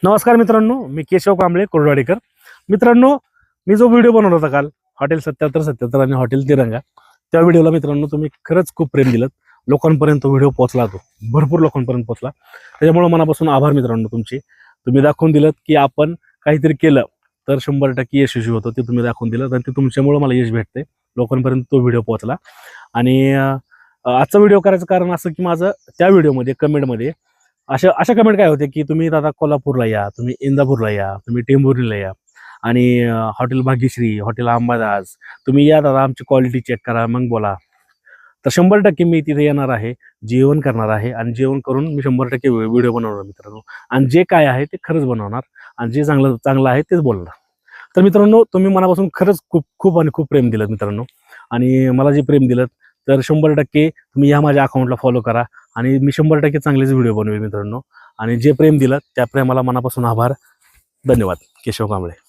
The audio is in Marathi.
नमस्कार मित्रांनो, मी केशव कांबळे कोरडवाडीकर. मित्रांनो, मी जो व्हिडिओ बनवला होता काल हॉटेल 7777 आणि हॉटेल तिरंगा, त्या व्हिडिओला मित्रांनो तुम्ही खरंच खूप प्रेम दिलं. लोकांपर्यंत व्हिडिओ पोहोचला, तो भरपूर लोकांपर्यंत पोहोचला. त्याच्यामुळे मनापासून आभार मित्रांनो तुमचे. तुम्ही दाखवून दिलं की आपण काहीतरी केलं तर 100% यशस्वी होतो. ते तुम्ही दाखवून दिलं आणि ते तुमच्यामुळे मला यश भेटते. लोकांपर्यंत तो व्हिडिओ पोहोचला. आणि आजचा व्हिडिओ करायचं कारण असं की माझं त्या व्हिडिओमध्ये कमेंटमध्ये अशा अशा कमेंट काय होते की तुम्ही दादा कोल्हापूरला या, तुम्ही इंदापूरला या, तुम्ही टेंभुर्णीला या आणि हॉटेल भाग्यश्री, हॉटेल अंबादास, तुम्ही या दादा, आमची क्वालिटी चेक करा मग बोला. तर 100% मी तिथे येणार आहे, जेवण करणार आहे आणि जेवण करून मी 100% व्हिडिओ बनवणार मित्रांनो. आणि जे काय आहे ते खरंच बनवणार आणि जे चांगलं चांगलं आहे तेच बोलणार. तर मित्रांनो, तुम्ही मनापासून खरंच खूप खूप आणि खूप प्रेम दिलं मित्रांनो. आणि मला जे प्रेम दिलं तर 100% तुम्ही या माझ्या अकाउंटला फॉलो करा आणि मी 100% चांगलेच व्हिडिओ बनवेल मित्रांनो. आणि जे प्रेम दिलं त्या प्रेमाला मनापासून आभार. धन्यवाद. केशव कांबळे.